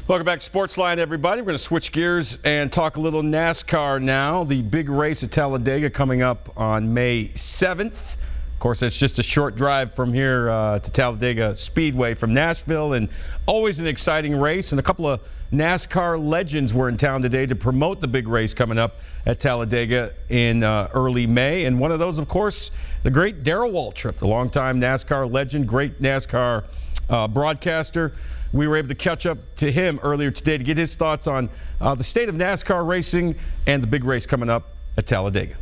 Welcome back to SportsLine, everybody. We're going to switch gears and talk a little NASCAR now. The big race at Talladega coming up on May 7th. Of course, it's just a short drive from here to Talladega Speedway from Nashville, and always an exciting race. And a couple of NASCAR legends were in town today to promote the big race coming up at Talladega in early May. And one of those, of course, the great Darrell Waltrip, the longtime NASCAR legend, great NASCAR broadcaster. We were able to catch up to him earlier today to get his thoughts on the state of NASCAR racing and the big race coming up at Talladega.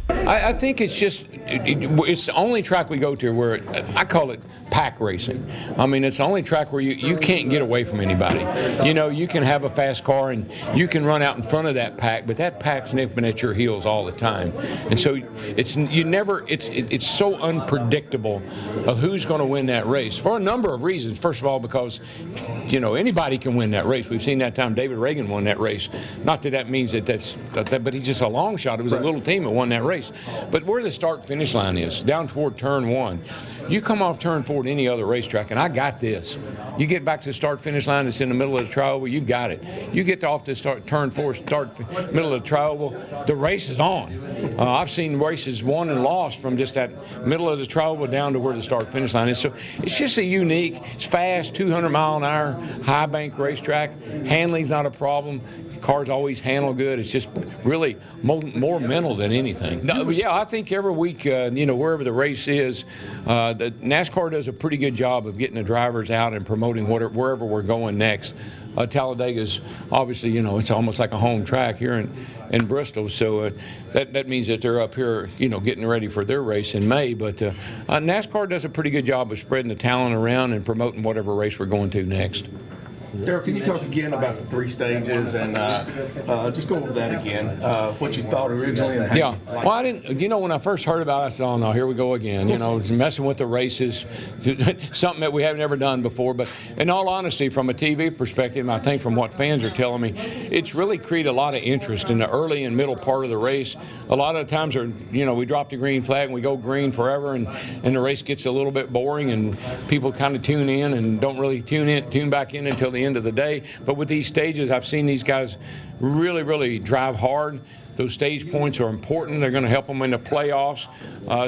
I think it's just, it's the only track we go to where, I call it pack racing. I mean, it's the only track where you can't get away from anybody. You know, you can have a fast car and you can run out in front of that pack, but that pack's nipping at your heels all the time. And so it's so unpredictable of who's going to win that race for a number of reasons. First of all, because, you know, anybody can win that race. We've seen that time David Reagan won that race. Not that that means but he's just a long shot. It was a little team that won that race. But where the start-finish line is, down toward turn one, you come off turn four to any other racetrack, and I got this. You get back to the start-finish line that's in the middle of the trioval, you've got it. You get off to turn four, middle of the trioval, the race is on. I've seen races won and lost from just that middle of the trioval down to where the start-finish line is. So it's just a unique, it's fast, 200-mile-an-hour, high-bank racetrack. Handling's not a problem. Cars always handle good. It's just really more mental than anything. No, but yeah, I think every week, you know, wherever the race is, the NASCAR does a pretty good job of getting the drivers out and promoting wherever we're going next. Talladega's obviously, you know, it's almost like a home track here in Bristol, so that means that they're up here, you know, getting ready for their race in May. But NASCAR does a pretty good job of spreading the talent around and promoting whatever race we're going to next. Darrell, can you talk again about the three stages and just go over that again, what you thought originally and how well, I didn't, you know, when I first heard about it, I said, oh no, here we go again, you know, messing with the races, something that we haven't ever done before. But in all honesty, from a TV perspective, I think from what fans are telling me, it's really created a lot of interest in the early and middle part of the race. A lot of the times, you know, we drop the green flag and we go green forever, and the race gets a little bit boring and people kind of tune in and don't really tune back in until the end of the day. But with these stages, I've seen these guys really drive hard. Those stage points are important. They're going to help them in the playoffs.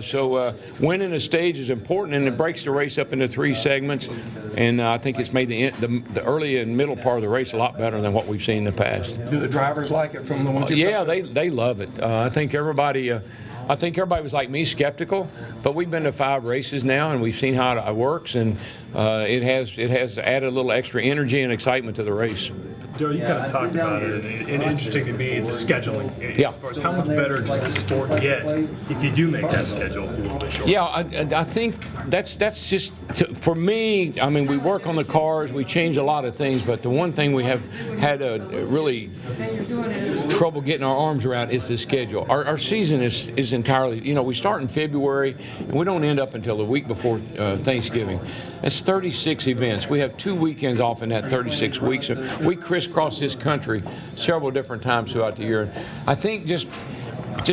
So winning a stage is important, and it breaks the race up into three segments. And I think it's made the early and middle part of the race a lot better than what we've seen in the past. Do the drivers like it from the ones yeah, they love it. I think everybody was like me, skeptical, but we've been to 5 races now, and we've seen how it works, and it has added a little extra energy and excitement to the race. Darrell, you kind of talked about it, and interesting to me, the scheduling. As far as how much better does the sport get if you do make that schedule a little bit shorter? Yeah, I think that's just, for me, I mean, we work on the cars, we change a lot of things, but the one thing we have had really trouble getting our arms around is the schedule. Our season is entirely, you know, we start in February, and we don't end up until the week before Thanksgiving. That's 36 events. We have 2 weekends off in that 36 weeks. So we crisscross this country several different times throughout the year. I think just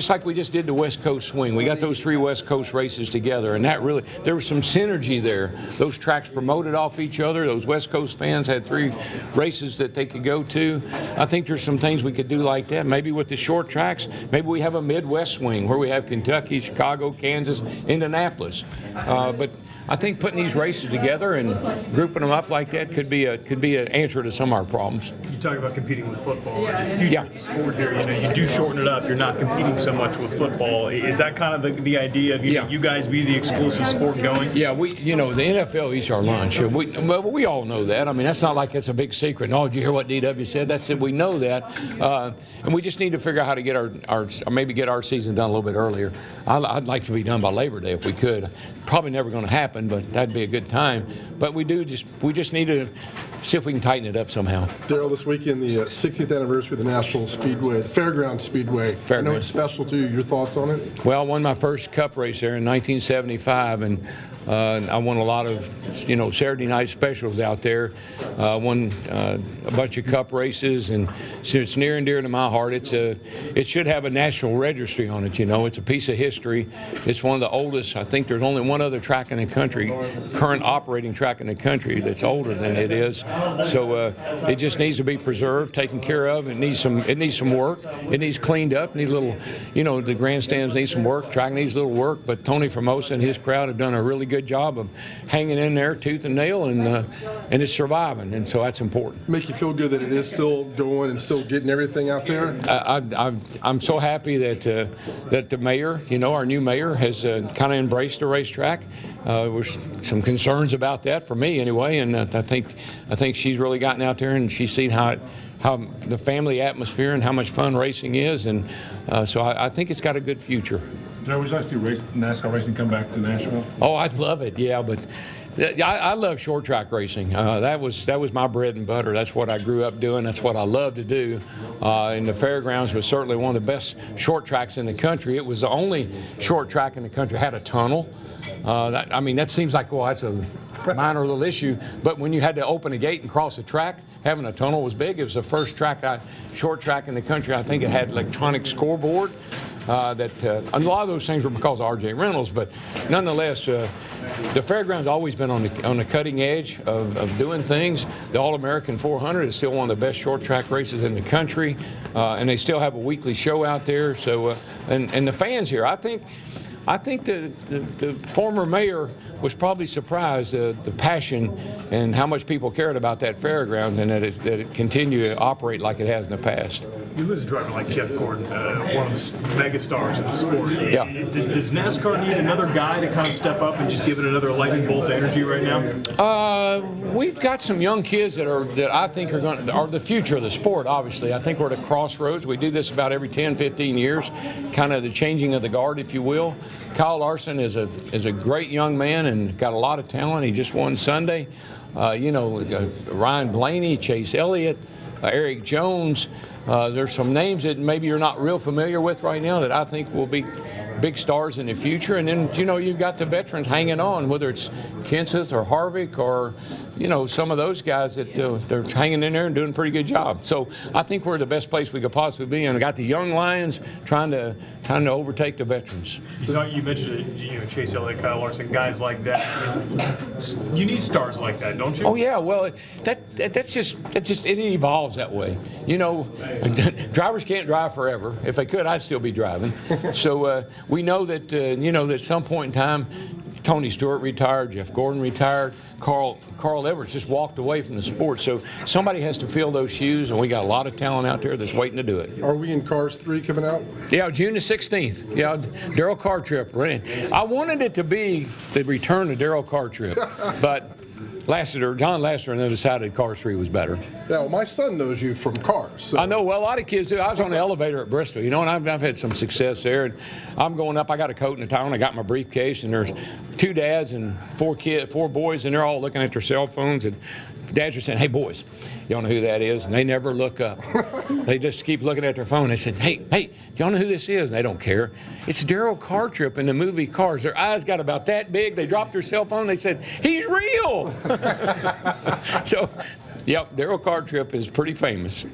like we just did the West Coast swing, we got those 3 West Coast races together, and that really, there was some synergy there. Those tracks promoted off each other. Those West Coast fans had 3 races that they could go to. I think there's some things we could do like that. Maybe with the short tracks, maybe we have a Midwest swing where we have Kentucky, Chicago, Kansas, Indianapolis. But I think putting these races together and grouping them up like that could be an answer to some of our problems. You talk about competing with football. As a future sport here, you know, you do shorten it up. You're not competing so much with football. Is that kind of the idea of you guys be the exclusive sport going? Yeah, you know, the NFL eats our lunch. We all know that. I mean, that's not like it's a big secret. No, did you hear what DW said? That's it. We know that, and we just need to figure out how to get our season done a little bit earlier. I'd like to be done by Labor Day if we could. Probably never going to happen, but that'd be a good time. But we just need to see if we can tighten it up somehow. Darrell, this weekend, the 60th anniversary of the National Speedway, the Fairground Speedway. I know it's special to you. Your thoughts on it? Well, I won my first Cup race there in 1975, and I won a lot of, Saturday night specials out there. Won a bunch of cup races, and so it's near and dear to my heart. It should have a national registry on it. It's a piece of history. It's one of the oldest. I think there's only one other track in the country, current operating track in the country, that's older than it is. So it just needs to be preserved, taken care of. It needs some work. It needs cleaned up. It needs a little, the grandstands need some work. Track needs a little work. But Tony Formosa and his crowd have done a really good job of hanging in there tooth and nail, and it's surviving, and so that's important. Make you feel good that it is still going and still getting everything out there? I'm so happy that the mayor, our new mayor, has kind of embraced the racetrack. There's some concerns about that for me anyway, and I think she's really gotten out there and she's seen how the family atmosphere and how much fun racing is, and so I think it's got a good future. Joe, would you like to see NASCAR racing come back to Nashville? Oh, I'd love it, yeah, but I love short track racing. That was my bread and butter. That's what I grew up doing. That's what I love to do. And the fairgrounds was certainly one of the best short tracks in the country. It was the only short track in the country that had a tunnel. That seems like, well, that's a minor little issue, but when you had to open a gate and cross a track, having a tunnel was big. It was the first short track in the country. I think it had electronic scoreboard. A lot of those things were because of R.J. Reynolds, but nonetheless, the fairgrounds always been on the cutting edge of doing things. The All-American 400 is still one of the best short track races in the country, and they still have a weekly show out there. So, and the fans here, I think the former mayor was probably surprised the passion and how much people cared about that fairgrounds, and that it continued to operate like it has in the past. You lose a driver like Jeff Gordon, one of the mega stars of the sport. Yeah. Does NASCAR need another guy to kind of step up and just give it another lightning bolt of energy right now? We've got some young kids that I think are the future of the sport. Obviously, I think we're at a crossroads. We do this about every 10, 15 years, kind of the changing of the guard, if you will. Kyle Larson is a great young man and got a lot of talent. He just won Sunday. Ryan Blaney, Chase Elliott, Eric Jones. There's some names that maybe you're not real familiar with right now that I think will be big stars in the future. And then, you've got the veterans hanging on, whether it's Kenseth or Harvick or, some of those guys that they're hanging in there and doing a pretty good job. So I think we're the best place we could possibly be. And we got the young lions trying to overtake the veterans. You mentioned Chase Elliott, Kyle Larson, guys like that. You need stars like that, don't you? Oh yeah, well that's just it evolves that way. Drivers can't drive forever. If they could, I'd still be driving. So we know that that at some point in time, Tony Stewart retired, Jeff Gordon retired, Carl Edwards just walked away from the sport. So somebody has to fill those shoes, and we got a lot of talent out there that's waiting to do it. Are we in Cars 3 coming out? Yeah, June the 16th. Yeah, Darrell Carr trip. I wanted it to be the return of Darrell Carr trip, but John Lasseter and then decided Cars 3 was better. Yeah, well, my son knows you from Cars. So. I know. Well, a lot of kids do. I was on the elevator at Bristol, and I've had some success there. And I'm going up. I got a coat and a towel, and I got my briefcase, and there's 2 dads and 4 boys, and they're all looking at their cell phones. And dads are saying, "Hey, boys, y'all know who that is?" And they never look up. They just keep looking at their phone. They said, "Hey, y'all know who this is?" And they don't care. It's Darrell Cartrip in the movie Cars. Their eyes got about that big. They dropped their cell phone. They said, "He's real." So, yep, Darrell Cartrip is pretty famous.